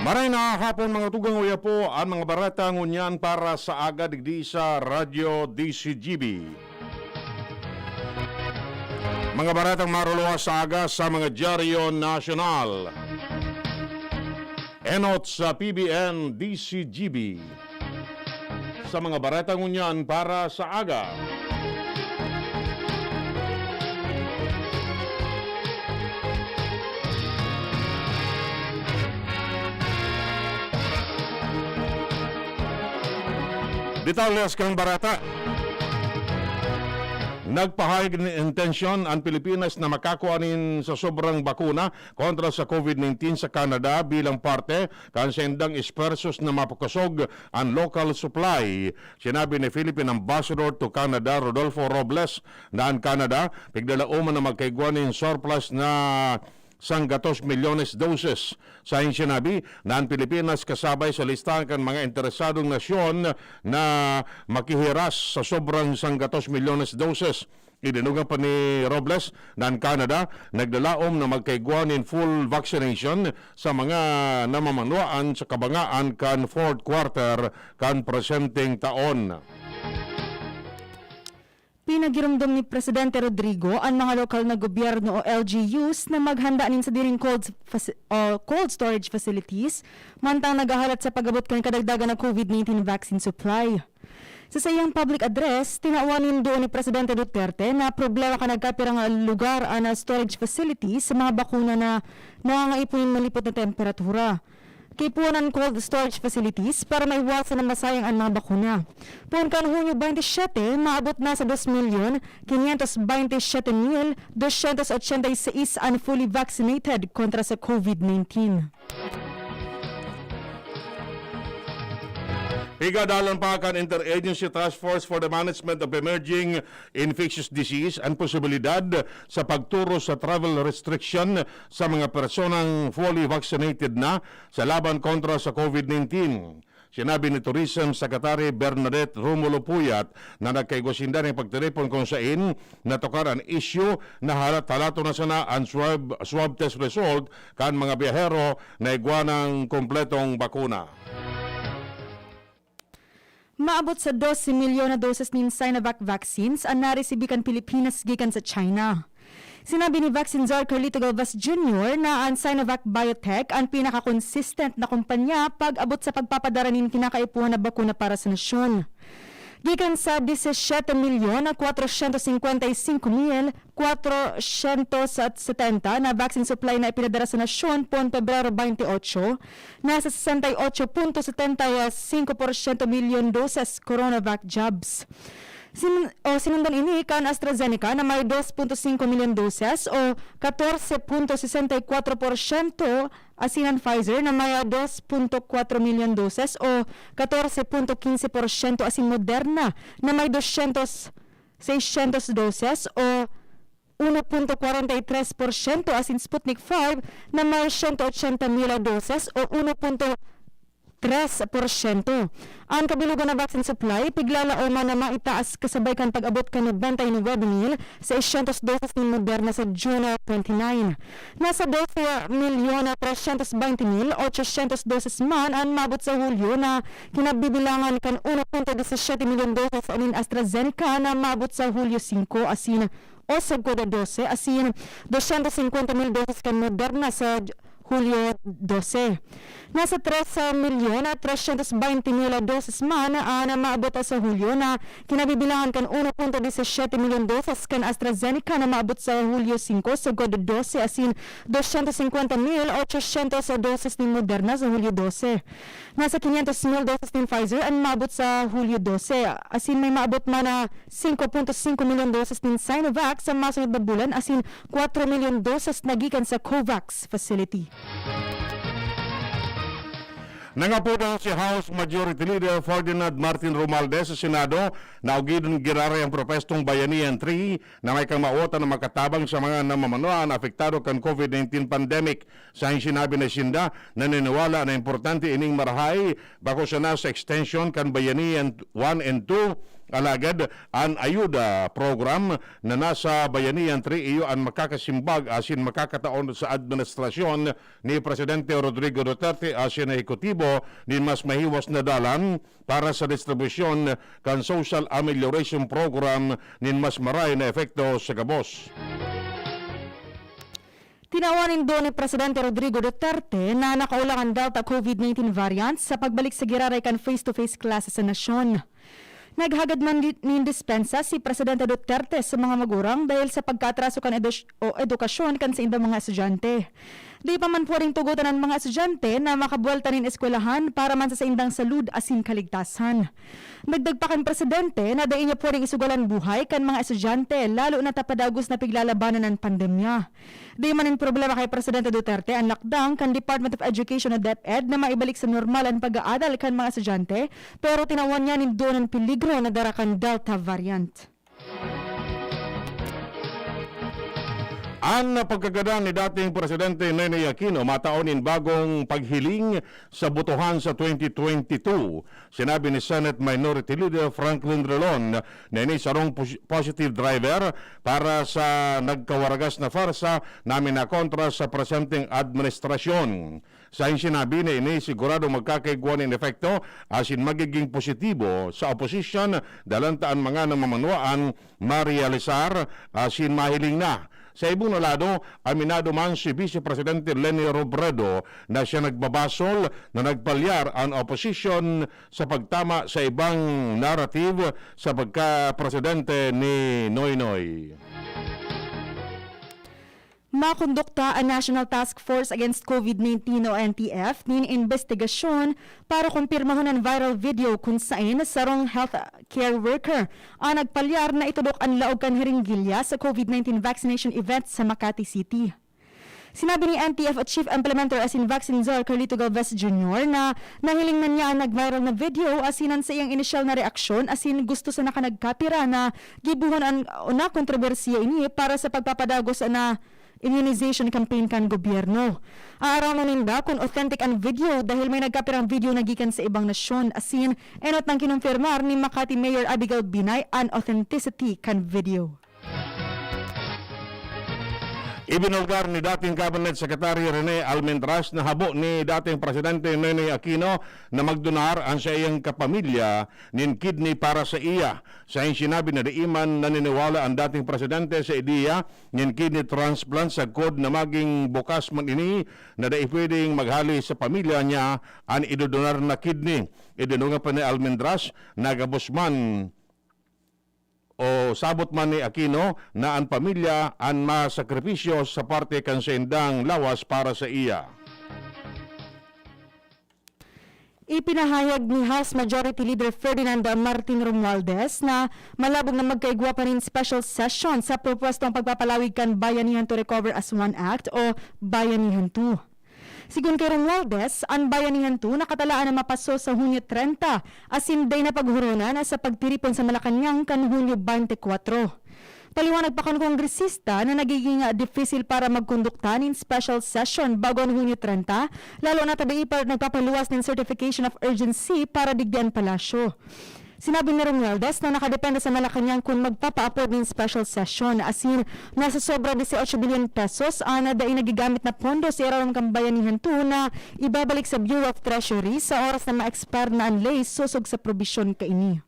Maray na hapon mga tugang uya po ang mga barata ngunyan para sa aga digdi sa Radyo DCGB. Mga baratang maruluwa sa aga sa mga dyaryo nasyonal. Enot sa PBN DCGB. Sa mga baratang ngunyan para sa aga. Detalles kang barata. Nagpahayag ng intensyon ang Pilipinas na makakuanin sa sobrang bakuna kontra sa COVID-19 sa Canada bilang parte kan sendang espersos na mapakusog ang local supply. Sinabi ni Philippine Ambassador to Canada Rodolfo Robles na ang Canada pigdalauman na magkaiguanin surplus na 100 milyones doses. Sa sinabi na ang Pilipinas kasabay sa listahan kan mga interesadong nasyon na makihiras sa sobrang 100 milyones doses. Idinugan pa ni Robles na ang Canada nagdalaom na magkaiguan in full vaccination sa mga namamanuan sa kabangaan kan fourth quarter kan presenteng taon. Pinagirumdum ni Presidente Rodrigo ang mga lokal na gobyerno o LGUs na maghanda nin sa diring cold storage facilities mantang nagahalat sa pag-abot kan kadagdagan ng COVID-19 vaccine supply. Sa sayang public address, tinaawanin doon ni Presidente Duterte na problema ka nagkapirang lugar ang storage facilities sa mga bakuna na nangangaipunin malipot na temperatura. Kipunan cold storage facilities para maiwasan na masayang ang mga bakuna. Pagkan Hunyo 27, maabot na sa 2,527,286 ang fully vaccinated kontra sa COVID-19. Igadalan pa kan Interagency Task Force for the Management of Emerging Infectious Disease ang posibilidad sa pagturo sa travel restriction sa mga personang fully vaccinated na sa laban kontra sa COVID-19. Sinabi ni Tourism Secretary Bernadette Romulo Puyat na nagkaigwasinda ng pagtelepon kung saan natukar ang issue na halato na sana ang swab test result kan mga biyahero na igwanang kompletong bakuna. Maabot sa 12 milyon na doses ng Sinovac vaccines ang naresibikan Pilipinas gikan sa China. Sinabi ni Vaccine Czar Carlito Galvez Jr. na ang Sinovac Biotech ang pinaka-consistent na kumpanya pag-abot sa pagpapadara ng kinakaipuhan na bakuna para sa nasyon. Gikan sa 17,455,470 na vaccine supply na ipinadara sa nasyon poong Pebrero 28, nasa 68.75% milyon doses Coronavac jabs. Sinundan ini kan AstraZeneca na may 2.5 milyon doses o 14.64%, asinan Pfizer na may 2.4 milyon doses o 14.15%, asin Moderna na may 600 doses o 1.43%, asin Sputnik 5 na may 180,000 doses o 1.3%. Ang kabilugan na vaccine supply, piglala o man na maitaas kasabay kan pag-abot ka ng 29,000 sa 600 doses ni Moderna sa June 29. Nasa 12,320,800 doses man ang mabot sa Hulyo na kinabibilangan kan 1.17 milyon doses anin AstraZeneca na mabot sa Hulyo 5 asin o sa 12 asin 250,000 doses kan Moderna sa Hulyo 12. Nasa 13,320,000 doses man na maabot sa Hulyo na kinabibilangan kan 1.17 milyon doses kan AstraZeneca na maabot sa Hulyo 5 sa 12 asin 250,800 doses ni Moderna sa Hulyo 12. Nasa 500,000 doses ni Pfizer ang maabot sa Hulyo 12 asin may maabot man na 5.5 milyon doses ni Sinovac sa masunod na bulan asin 4 milyon doses nagikan sa COVAX facility. Nangapunan si House Majority Leader Ferdinand Martin Romualdez sa Senado na ugidon girare ang propestong Bayanihan 3 na may kamauotan na makatabang sa mga namamanuan apektado kan COVID-19 pandemic. Sa sinabi na Sinda, naniniwala na importante ining marahay bako siya na sa extension kan Bayanihan 1 and 2 Alagad an ayuda program na nasa bayanihan 3 iyo ang makakasimbag asin makakataon sa administrasyon ni Presidente Rodrigo Duterte asin na ekotibo ni mas mahiwas na dalan para sa distribusyon kan social amelioration program nin mas maray na efekto sa gabos. Tinawanin doon ni Presidente Rodrigo Duterte na nakaulangan Delta COVID-19 variant sa pagbalik sa giraray kan face-to-face classes sa nasyon. Naghagad man ni dispensa si Presidente Duterte sa mga magurang dahil sa pagkatraso kan edukasyon kan sa indang mga estudyante. Di pa man po rin tugutan ng mga estudyante na makabuelta nin eskwelahan para man sa indang salud asin kaligtasan. Nagdag pa kan Presidente na dain niya po rin isugalan buhay kan mga estudyante lalo na tapadagos na piglalabanan ng pandemya. Di man yung problema kay Presidente Duterte ang lockdown kan Department of Education o DepEd na maibalik sa normal ang pag-aaral kan mga estudyante pero tinawan niya nin doon ang peligro na darakan Delta variant. Ang pagkagada ni dating Presidente Ninoy Aquino mataonin bagong paghiling sa botohan sa 2022. Sinabi ni Senate Minority Leader Franklin Drilon na ini sarong positive driver para sa nagkawaragas na farsa namin na kontra sa presenteng administrasyon. Sa sinabi na ini sigurado magkakaigwan in efekto asin magiging positibo sa oposisyon dalantaan mga namamanwaan marealisar asin mahiling na. Sa ibang lado, aminado man si Vice Presidente Leni Robredo na siya nagbabasol na nagpalyar ang opposition sa pagtama sa ibang narrative sa pagka-presidente ni Noynoy. Makondukta ang National Task Force Against COVID-19 o NTF nin investigasyon para kumpirmahon ang viral video kung saan sarong health care worker ang nagpalyar na itudok ang laog kan Hiringgilya sa COVID-19 vaccination event sa Makati City. Sinabi ni NTF at Chief Implementer asin Vaccine Czar Carlito Galvez Jr. na nahiling na niya ang nag-viral na video asinan sa iyang initial na reaksyon asin gusto sa nakanagkapira na gibuhan ang una kontrobersiya ini para sa pagpapadagos na immunization campaign kan gobyerno. Aaraw na ninda kung authentic ang video dahil may nagkapirang video na gikan sa ibang nasyon asin enot nang kinumpirmar ni Makati Mayor Abigail Binay ang authenticity kan video. Ibinulgar ni dating Cabinet Secretary Rene Almendras na habo ni dating Presidente Ninoy Aquino na magdonar ang sa iyang kapamilya nin kidney para sa iya. Sa sinabi na diiman naniniwala ang dating Presidente sa ideya nin kidney transplant sa kod na maging bukas man ini na dai pwedeng maghali sa pamilya niya ang idodonar na kidney. Idinunga pa ni Almendras nagabusman o sabot man ni Aquino na ang pamilya ang masakripisyo sa parte kan sendang lawas para sa iya. Ipinahayag ni House Majority Leader Ferdinand Martin Romualdez na malabog na magkaigwa pa rin special session sa propostong pagpapalawig kan Bayanihan to Recover as One Act o Bayanihan 2. Sigun kay Romualdez, ang Bayanihan 2 nakatalaan na mapaso sa Hunyo 30 asin day na paghurunan sa pagtiripon sa Malacanang kan Hunyo 24. Paliwanag pa kan kongresista na nagiging difficile para magkondukta ng special session bago ang Hunyo 30, lalo na taday pa nagpapaluwas ng certification of urgency para digdian palasyo. Sinabi ni Romualdez na nakadepende sa Malacanang kung magpapa-upload ng special session asin nasa sobra 18 billion pesos na daing nagigamit na pondo sa irawang kambayanihan 2 na ibabalik sa Bureau of Treasury sa oras na ma-expire na ang lay susog sa probisyon kaini.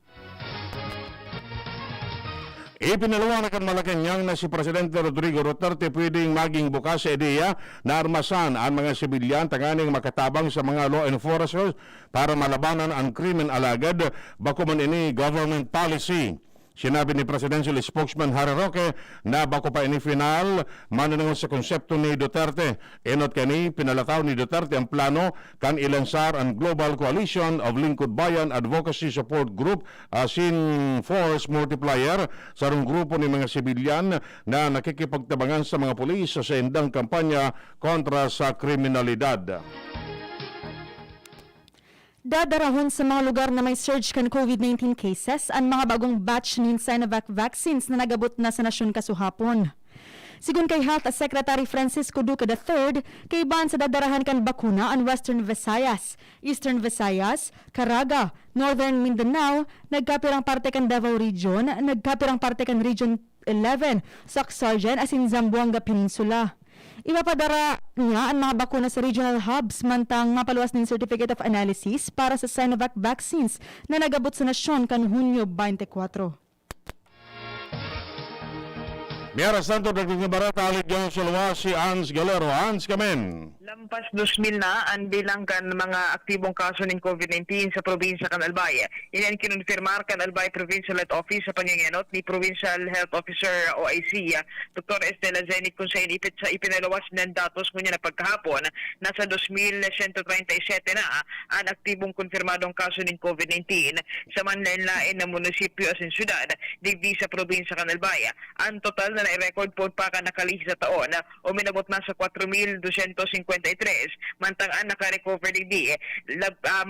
Ipinalawanag ang Malacanang na si Presidente Rodrigo Duterte pwedeng maging bukas sa ideya na armasan ang mga sibilyan tanganing makatabang sa mga law enforcers para malabanan ang krimen alagad bako man ini government policy. Sinabi ni Presidential Spokesman Harry Roque na bako pa ini final manunungan sa konsepto ni Duterte. Enot kani pinalataw ni Duterte ang plano kan ilansar ang Global Coalition of Lingkod Bayan Advocacy Support Group asin Force Multiplier sarong grupo ni mga sibilyan na nakikipagtabangan sa mga pulis sa sendang kampanya kontra sa kriminalidad. Dadarahon sa mga lugar na may surge kan COVID-19 cases ang mga bagong batch ng Sinovac vaccines na nagabot na sa nasyon kasuhapon. Sigun kay Health Secretary Francisco Duque III, kay ban sa dadarahan kan bakuna ang Western Visayas, Eastern Visayas, Caraga, Northern Mindanao, nagkapirang parte kan Davao Region, nagkapirang parte kan Region 11, Sacsargen asin Zamboanga Peninsula. Ipapadara niya ang mga bakuna sa regional hubs mantang mapaluwas ng Certificate of Analysis para sa Sinovac vaccines na nagabot sa nasyon kan Hunyo 24. Miyara Santo, Dr. Barata, alit dyan sa luwas si Hans Galero. Hans, kamen. Lampas 2,000 na ang bilang kan mga aktibong kaso ng COVID-19 sa probinsya kan Albay. Yan kinonfirmar kan Albay Provincial Health Office sa pangingenot ni Provincial Health Officer OIC, Dr. Estela Zenic, kung sa inipit sa ipinalawas ng datos kunya na pagkahapon, nasa 2,137 na ang aktibong konfirmadong kaso ng COVID-19 sa manlain-lain na munisipyo at syudad digdi sa probinsya kan Albay. Ang total na na-record po pa ka nakalihis sa taon o minabot na sa 4,253 mantang ang naka-recover digdi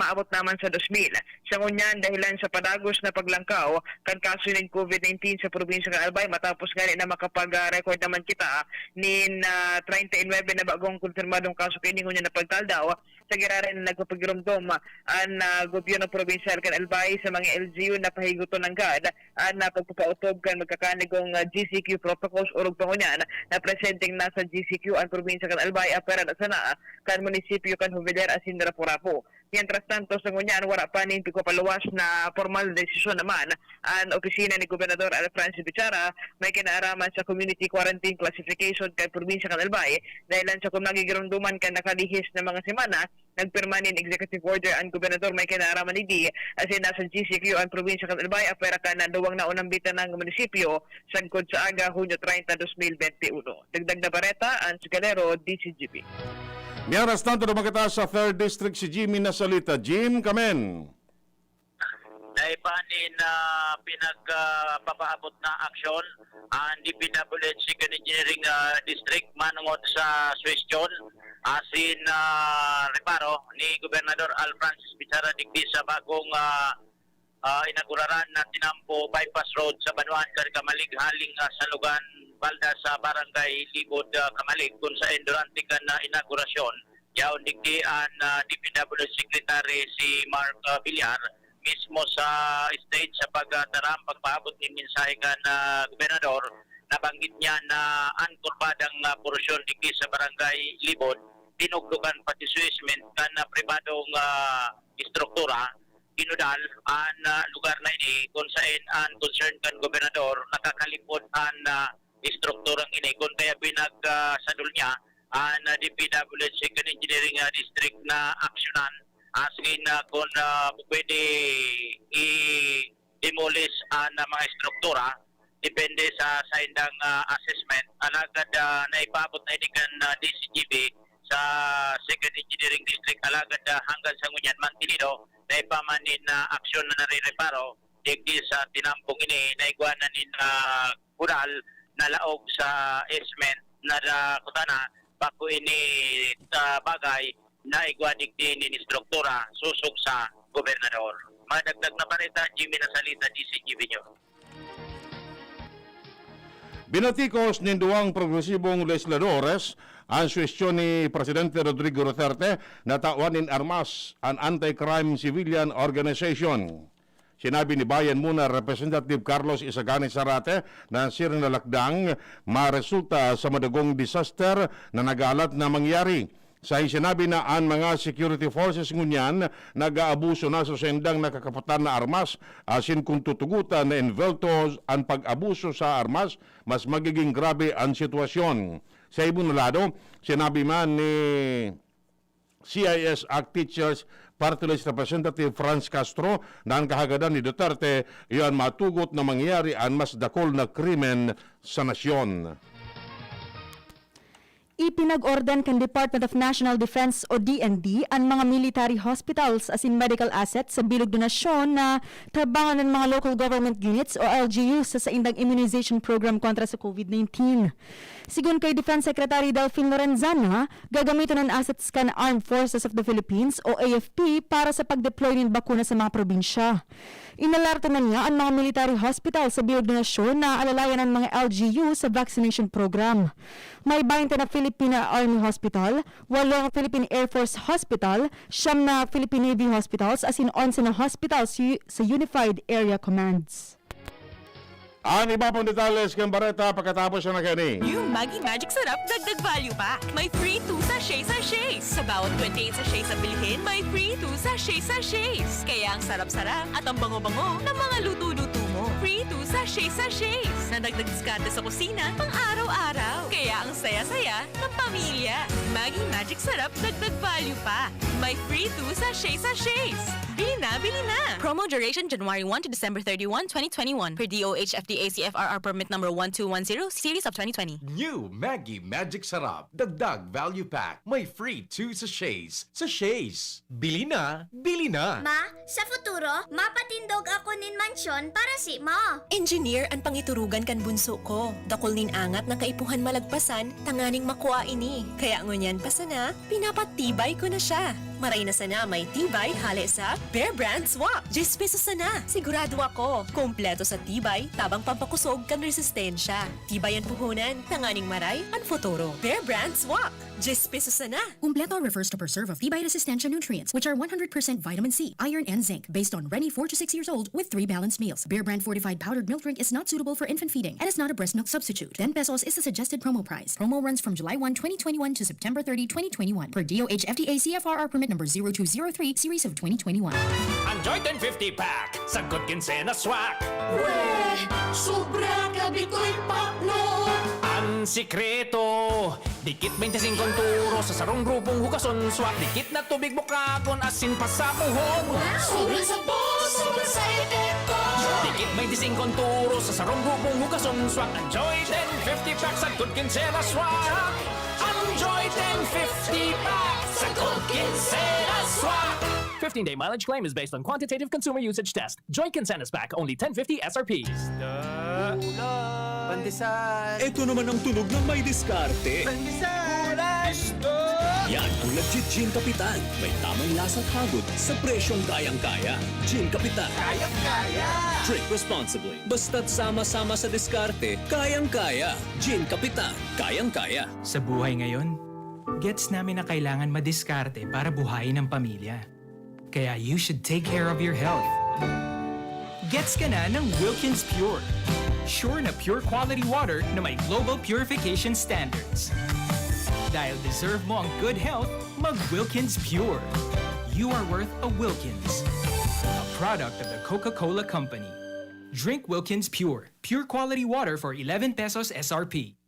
maabot naman sa 2,000. Sa ngunyan dahilan sa padagos na paglangkaw kan kaso ng COVID-19 sa probinsya ng Albay matapos nga na makapag-record naman kita nin 39 na bagong konfirmadong kaso kini ngunyan na pagtaldaw sa giraren na nagpapagirumdom ang gobyerno probinsya kan Albay sa mga LGU na pahiguton ng GAD at na pagpapautob kan magkakanigong GCQ protocols urog pangunyan na presenting nasa GCQ ang probinsya kan Albay apera na sana kan munisipyo kan Jubiler asin Rapu-Rapu. Mientras tanto sa ngunyan wala pa nin pagpapaluwas na formal desisyon naman ang opisina ni Gobernador Alfrancis Bichara may kinaaraman sa community quarantine classification kan probinsya kan Albay dahilan sa kung nagigirunduman kan nakalihis na mga semana nagpirma nin executive order ang gobernador may kinaaraman ni asin nasa GCQ ang probinsya kan Albay apera ka na duwang na unang bitan ng munisipyo sagkod sa aga Hunyo 30, 2021. Dagdag na bareta ang Galero, DCGP. Miyara Santo, dumakita sa 3rd District si Jimmy Nasalita. Jim, kamen. Naipanin na pinagpapaabot na aksyon ang DPWH Second Engineering District manungod sa Suwestyon asin reparo ni Gobernador Alfrancis Bichara digdi sa bagong inaguraran na Tinampo Bypass Road sa Banuan Kamalig haling sa lugan balda sa barangay Libod Kamalig kung sa durante kan inaugurasyon yaon digdi ang DPWH Secretary si Mark Villar mismo sa stage sa pagtaram pagpaabot ni mensahe kan gobernador nabanggit niya na ang kurbadang porsyon digdi sa barangay Libod tinugdukan pati suisment kan pribadong istruktura inudal ang lugar na ini kung saan ang concern kan gobernador nakakalipod ang istrukturang ini kung kaya pinagsadol niya ang DPWH Second Engineering District na aksyonan asin kung pwede i-demolish ang mga istruktura depende sa indang assessment alagad na ipaabot na ini kan DCGB sa Second Engineering District alagad hanggang sa ngunyan mantinido na ipamanin na aksyon na nare-reparo digdi sa tinampong ini na iguanan ni kural na laog sa esment na kutana bako ini bagay na iguanig din ni struktura susog sa gobernador. Madagdag na parita, Jimmy Nasalita, DCGB nyo. Binatikos ng duwang progresibong legisladores ang suwestyon ni Presidente Rodrigo Duterte na tawanin armas ang Anti-Crime Civilian Organization. Sinabi ni Bayan Muna Representative Carlos Isagani Zarate na sirang lalakdang maresulta sa madagong disaster na nagalat na mangyari. Sa sinabi na ang mga security forces ngunyan nag-aabuso na sa sendang nakakapatan na armas asin kung tutugutan na invelto ang pag-abuso sa armas mas magiging grabe ang sitwasyon. Sa ibang lado, sinabi man ni CIS Act Teachers Party List Representative Franz Castro na ang kahagadan ni Duterte iyon matugot na mangyari ang mas dakol na krimen sa nasyon. Ipinag-ordan kan Department of National Defense o DND ang mga military hospitals as in medical assets sa bilog donasyon na tabangan ng mga local government units o LGUs sa indang immunization program kontra sa COVID-19. Sigun kay Defense Secretary Delfin Lorenzana, gagamitin ang assets kan Armed Forces of the Philippines o AFP para sa pag-deploy ng bakuna sa mga probinsya. Inalarto na niya ang mga military hospital sa bilog donasyon na alalayan ng mga LGU sa vaccination program. May 20 na Philippine Army Hospital, 8 Philippine Air Force Hospital, 9 na Philippine Navy Hospitals, as in 11 na hospitals sa Unified Area Commands. Ang iba pang detalles kang Bareta pagkatapos siya na kani. Yung Maggi Magic Sarap dagdag value pack. May free 2 sachets. Sa bawat 28 sachets sa bilhin, may free 2 sachets. Kaya ang sarap-sarap at ang bango-bango ng mga luto-luto mo. Free 2 sachets na dagdag diskarte sa kusina pang araw-araw. Kaya ang saya-saya ng pamilya. Maggi Magic Sarap dagdag value pack. May free 2 sachets. Bili na! Promo duration January 1 to December 31, 2021 per DOH FDA CFRR permit number 1210 series of 2020. New Maggi Magic Sarap. Dagdag value pack. May free 2 sachets. Sachets. Bili na! Bili na! Ma, sa futuro, mapatindog ako nin mansyon para si mo. Engineer ang pangiturugan kan bunso ko. Dakol nin angat na kaipuhan malagpasan, tanganing makuha ini. Kaya ngunyan pa sana, pinapatibay ko na siya. Maray na sana may tibay hale sa Bear Brand Swak. 10 pesos sana. Sigurado ako. Kompleto sa tibay, tabang pampakusog kan resistensya. Tibay ang puhunan, tanganing maray, ang futuro. Bear Brand Swak. 10 pesos sana. Umpleto refers to preserve of Tibay resistensya nutrients, which are 100% vitamin C, iron, and zinc, based on Rennie 4 to 6 years old with 3 balanced meals. Bear Brand fortified powdered milk drink is not suitable for infant feeding and is not a breast milk substitute. 10 pesos is the suggested promo price. Promo runs from July 1, 2021 to September 30, 2021 per DOH FDA CFRR permit number 0203 series of 2021. Enjoy 1050 pack sa Good Kinsena Swak. Sobra gabi ko'y pakno. Ang sikreto, dikit 25 turo sa sarong grupong hugason swak. Dikit na tubig bukagon asin pa sa puhon. Sobrang sabon, sobrang sa epekto. Dikit 25 turo sa sarong grupong hugason swak. Enjoy 1050 pack sa Good Kinsena Swak. Enjoy 1050 pack sa Good Kinsena Swak. 15-day mileage claim is based on quantitative consumer usage test. Joy Kinsena's pack, only 1050 SRP. Ito naman ang tunog ng may diskarte. Yan ang legit Gin Kapitan. May tamang lasang hagod sa presyong kayang-kaya. Gin Kapitan. Kayang-kaya! Drink responsibly. Basta't sama-sama sa diskarte, kayang-kaya. Gin Kapitan. Kayang-kaya. Sa buhay ngayon, gets namin na kailangan madiskarte para buhayin ang pamilya. Kaya you should take care of your health. Gets ka na ng Wilkins Pure. Sure na pure quality water na may global purification standards. Dahil deserve mo ang good health, mag-Wilkins Pure. You are worth a Wilkins. A product of the Coca-Cola Company. Drink Wilkins Pure. Pure quality water for 11 pesos SRP.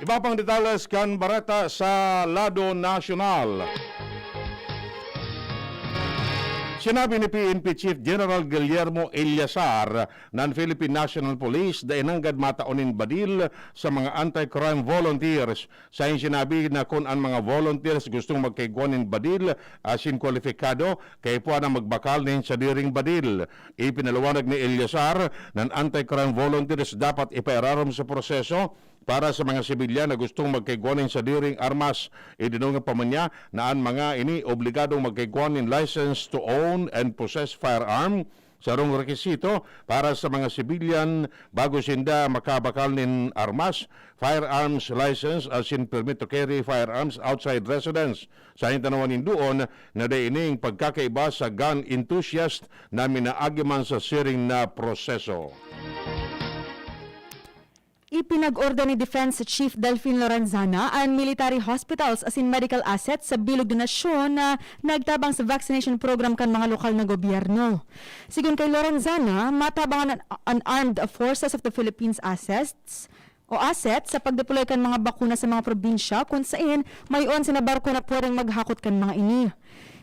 Iba pang detalles kan Bareta sa lado nasyonal. Sinabi ni PNP Chief General Guillermo Eliazar ng Philippine National Police na inanggad mataunin badil sa mga anti-crime volunteers. Sa sinabi na kung ang mga volunteers gustong magkaiguanin badil asin kwalifikado, kaya po na magbakal nin sa diring badil. Ipinaliwanag ni Eliazar ng anti-crime volunteers dapat ipairarom sa proseso para sa mga sibilyan na gustong magkaiguanin sa diring armas. Idinungan pa man niya na ang mga ini obligadong magkaiguanin license to own and possess firearm sa rong rekisito para sa mga sibilyan bago sinda makabakal nin armas, firearms license as in permit to carry firearms outside residence. Sa tanawanin doon na daining pagkakaiba sa gun enthusiast na minaagiman sa siring na proseso. Ipinag-order ni Defense Chief Delfin Lorenzana ang military hospitals as in medical assets sa bilog donasyon na nagtabang sa vaccination program kan mga lokal na gobyerno. Sigun kay Lorenzana, matabangan ang Armed Forces of the Philippines assets sa pagdeploy kan mga bakuna sa mga probinsya kung saan may 11 na barko na pwedeng maghakot kan mga ini.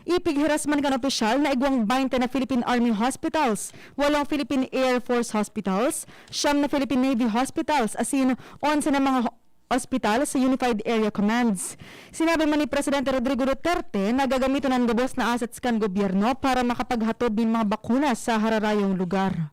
Ipighirasman kan opisyal na igwang 20 na Philippine Army hospitals, 8 Philippine Air Force hospitals, 9 na Philippine Navy hospitals, asin 11 na mga ospital sa Unified Area Commands. Sinabi man ni Presidente Rodrigo Duterte na gagamiton ng gabos na assets kan gobyerno para makapaghatod ng mga bakuna sa hararayong lugar.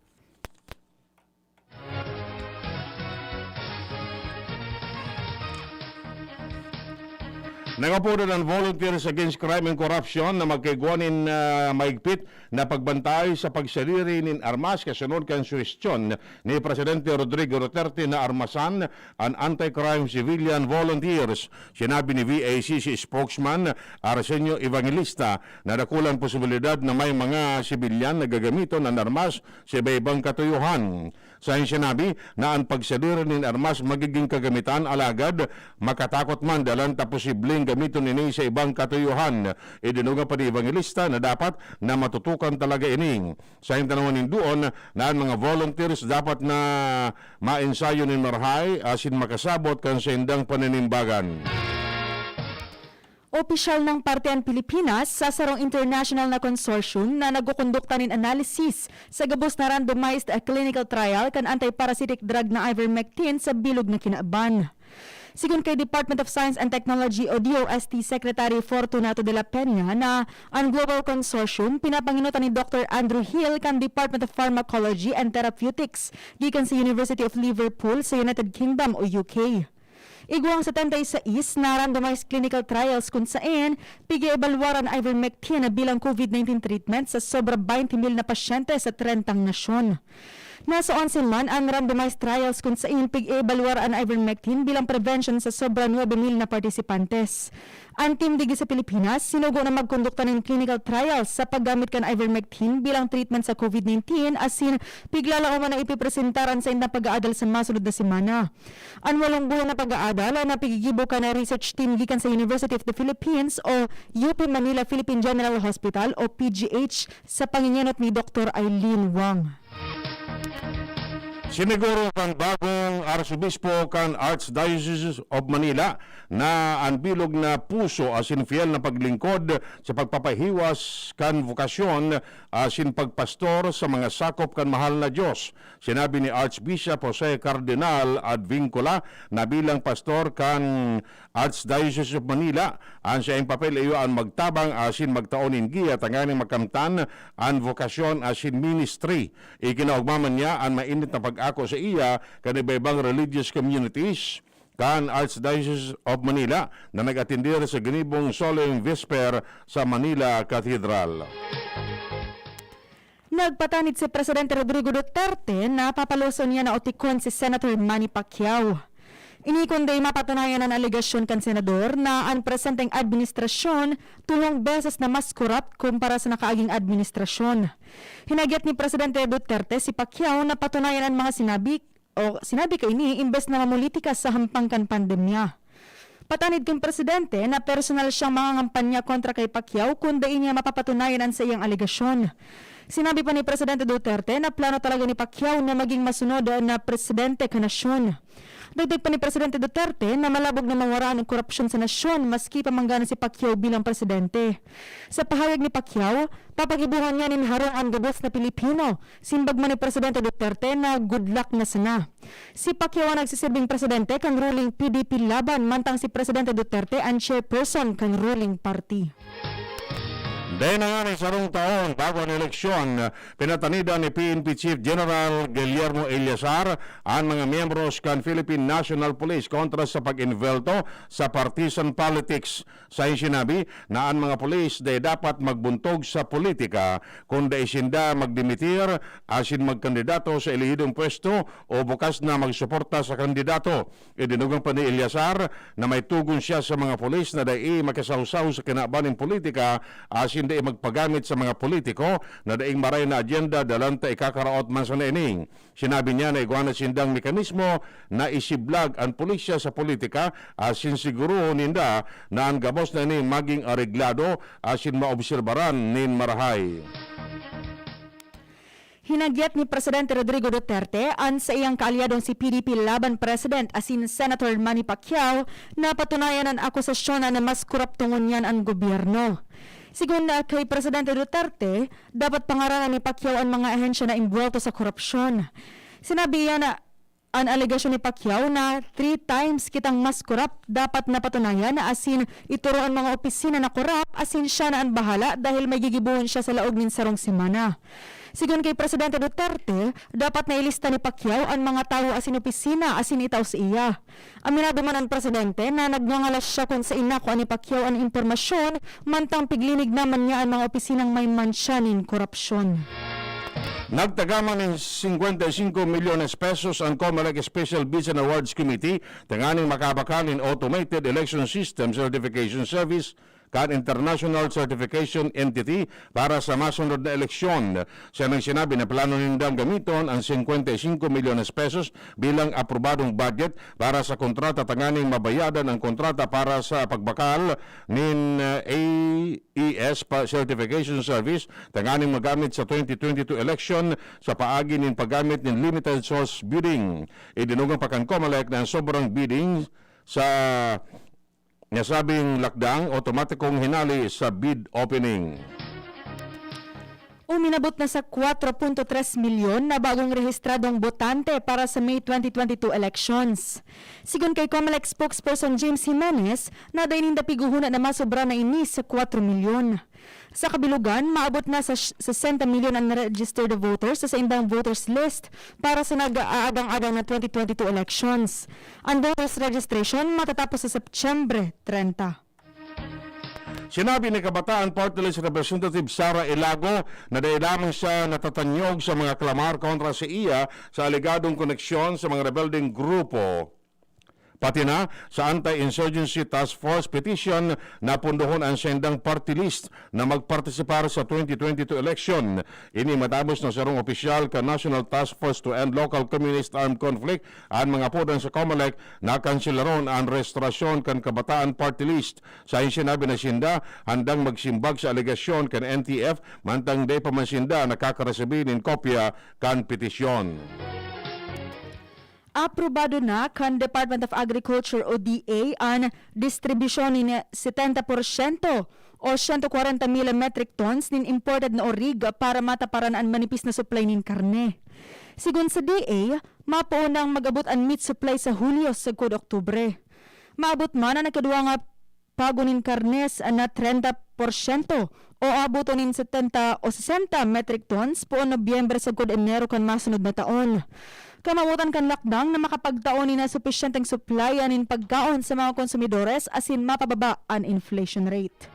Nangapuno ng Volunteers Against Crime and Corruption na magkaigwanin maigpit na pagbantay sa pagsaliri nin armas kasunod kan suwestyon ni Presidente Rodrigo Duterte na armasan ang anti-crime civilian volunteers. Sinabi ni VACC spokesman Arsenio Evangelista na dakulang posibilidad na may mga sibilyan na gagamiton ng armas sa iba-ibang katuyuhan. Sa sinabi na ang pagsaliri nin armas magiging kagamitan alagad makatakot man dalan ta posibleng gamiton ini sa ibang katuyuhan. Idinuga pa ni Evangelista na dapat na matutukan talaga ining. Sa hintanawan doon na ang mga volunteers dapat na maensayo ni Marhay asin makasabot kan sa indang paninimbagan. Opisyal ng Partian Pilipinas sa sarong international na consortium na nagkukondukta nin analysis sa gabos na randomized clinical trial kan anti-parasitic drug na ivermectin sa bilog na kinaaban. Sigun kay Department of Science and Technology o DOST Secretary Fortunato de la Peña na ang global consortium pinapanginutan ni Dr. Andrew Hill kan Department of Pharmacology and Therapeutics gikan sa University of Liverpool sa United Kingdom o UK. Igwang 76 na randomized clinical trials kung saan pigi-ebalwaran ivermectin na bilang COVID-19 treatment sa sobra 20,000 na pasyente sa 30 nasyon. Nasa 11 man ang randomized trials kung saan pig-ebalwaran ang ivermectin bilang prevention sa sobra 9,000 na partisipantes. Ang team digi sa Pilipinas sinugo na magkondukta ng clinical trials sa paggamit kan ivermectin bilang treatment sa COVID-19 asin piglalao man na ipipresentaran sa indang pag-aadal sa masulod na semana. Ang 8 buwan na pag-aadal na pigigibo ka na research team gikan sa University of the Philippines o UP Manila Philippine General Hospital o PGH sa panginyanot ni Dr. Eileen Wang. Siniguro kan bagong Arsobispo kan Archdiocese of Manila na ang bilog na puso asin fiel na paglingkod sa pagpapahiwas kan vokasyon asin pagpastor sa mga sakop kan mahal na Diyos. Sinabi ni Archbishop Jose Cardinal Advincula na bilang pastor kan Archdiocese of Manila ang siyang papel iyo ang magtabang asin magtaonin giya tanganing makamtan ang vokasyon asin ministry. Ikinaugmaman niya ang mainit na pag-ako sa iya kan iba-ibang religious communities kan Archdiocese of Manila na nag-atindir sa ginibong Solemn Vesper sa Manila Cathedral. Nagpatanid si Presidente Rodrigo Duterte na papaluson niya na otikon si Senator Manny Pacquiao. Inikunday mapatunayan ang aligasyon kan senador na ang presenteng administrasyon tulong beses na mas corrupt kumpara sa nakaaging administrasyon. Hinagyat ni Presidente Duterte si Pacquiao na patunayan ang mga sinabi kay ni imbes na mamulitika sa hampangkan pandemya. Patanid kang Presidente na personal siyang mangangampanya kontra kay Pacquiao kung dain niya mapapatunayan ang sa iyang aligasyon. Sinabi pa ni Presidente Duterte na plano talaga ni Pacquiao na maging masunod na presidente ka nasyon. Dagdag pa ni Presidente Duterte na malabog na mangwaraan ng korupsyon sa nasyon maski pamanggana si Pacquiao bilang presidente. Sa pahayag ni Pacquiao, papagibuhan niya nin harong ang gabos na Pilipino. Simbag man ni Presidente Duterte na good luck na sana. Si Pacquiao ang nagsisilbing presidente kang ruling PDP laban mantang si Presidente Duterte ang chairperson kang ruling party. Dahil na nga ng sarong taon bago ang eleksyon, pinatanida ni PNP Chief General Guillermo Eleazar ang mga miyembros kan Philippine National Police kontra sa pag-invelto sa partisan politics. Sa sinabi na ang mga police day dapat magbuntog sa politika kung day sinda magdimitir asin magkandidato sa elihidong pwesto o bukas na magsuporta sa kandidato. Idinugang pa ni Eleazar na may tugon siya sa mga police na day makasawsaw sa kinabaning politika asin hindi magpagamit sa mga politiko na daing maray na agenda dalanta ikakaraot man sa naining. Sinabi niya na iguana sindang mekanismo na isiblag ang pulisya sa politika asin siguro ninda na ang gabos na ining maging areglado asin maobserbaran nin marahay. Hinagyat ni Presidente Rodrigo Duterte ang sa iyang kaalyadong si PDP laban President asin Senator Manny Pacquiao na patunayan ang akusasyon na mas koruptungon niyan ang gobyerno. Sigun na kay Presidente Duterte, dapat pangaralan ni Pacquiao ang mga ahensya na imbwelto sa korupsyon. Sinabi niya na ang alegasyon ni Pacquiao na 3 times kitang mas korap dapat napatunayan na asin ituro ang mga opisina na korap asin siya na ang bahala dahil may gigibuhon siya sa laog nin sarong semana. Sigun kay Presidente Duterte, dapat nailista ni Pacquiao ang mga tao asin opisina asin itaw sa iya. Aminado man ang Presidente na nagngangalas siya kung sa inako ni Pacquiao ang impormasyon mantang piglinig naman niya ang mga opisinang may mansya nin korupsyon. Nagtagaman ng 55 milyones pesos ang COMELEC Special Bids and Awards Committee tanganing makabakan in Automated Election System Certification Service kan International Certification Entity para sa masunod na eleksyon. Siya nang sinabi na plano nindang gamiton ang 55 milyones pesos bilang aprobadong budget para sa kontrata tanganing mabayadan ang kontrata para sa pagbakal nin AES Certification Service tanganing magamit sa 2022 election sa paagi nin paggamit nin limited source bidding. Idinugang pa kan COMELEC na sobrang bidding sa nasabing lakdang otomatikong hinali sa bid opening. Uminabot na sa 4.3 milyon na bagong rehistradong botante para sa May 2022 elections. Sigun kay COMELEC spokesperson James Jimenez, na dainin piguhuna na masobra na ini sa 4 milyon. Sa kabilugan, maabot na sa 60 milyon ang registered voters sa indang voters list para sa nag-aagang-agang na 2022 elections. Ang voters registration matatapos sa Setyembre 30. Sinabi ni Kabataan Party List Representative Sara Ilago na dahil lamang siya natatanyog sa mga klamar kontra sa iya sa aligadong koneksyon sa mga rebelding grupo. Pati na sa Anti-Insurgency Task Force petition na pundohon ang sendang party list na magpartisipar sa 2022 election. Ini matapos ng sarong opisyal ka National Task Force to End Local Communist Armed Conflict ang mga pudan sa COMELEC na kansilaron ang restrasyon kan Kabataan Party List. Sa sinabi na sinda, handang magsimbag sa alegasyon kan NTF mantang day pa man sinda nakakaresabi ng kopya kan petisyon. Aprobado na kan Department of Agriculture o DA ang distribusyon ni 70% o 140,000 metric tons nin imported na orig para mataparan ang manipis na supply nin karne. Sigun sa DA, mapuunang mag-abot ang meat supply sa Hulyo sa Oktubre. Maabot man ang nakadua nga pagunin karnes na 30% o abutonin 70 o 60 metric tons po Nobyembre sa Enero kan masunod na taon. Kamabutan kan lakdang na makapagtaon ni na supisyenteng supply anin pagkaon sa mga konsumidores asin mapababa ang inflation rate.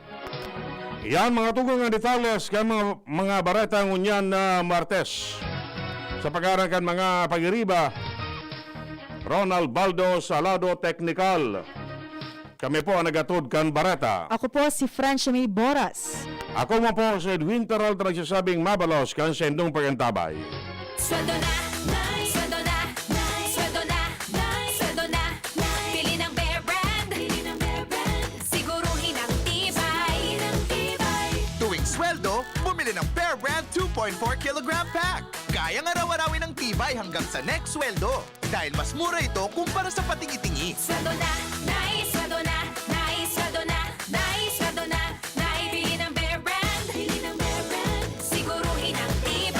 Yan mga tugong nga detalles kan mga bareta ngunyan na Martes. Sa pag-aaral kan mga pagiriba, Ronald Baldo Salado Technical. Kami po ang nagatod kan bareta. Ako po si Francia May Boras. Ako mo po si Edwin Terral nagsasabing mabalos kan sendong pagantabay. Sweldo na, sweldo na, sweldo na, sweldo na. Pili ng Bear Brand, siguruhin ang tibay. Tuwing sweldo, bumili ng Bear Brand 2.4 kilogram pack. Kayang araw-arawin ang tibay hanggang sa next sweldo. Dahil mas mura ito kumpara sa patingi-tingi. Sweldo na,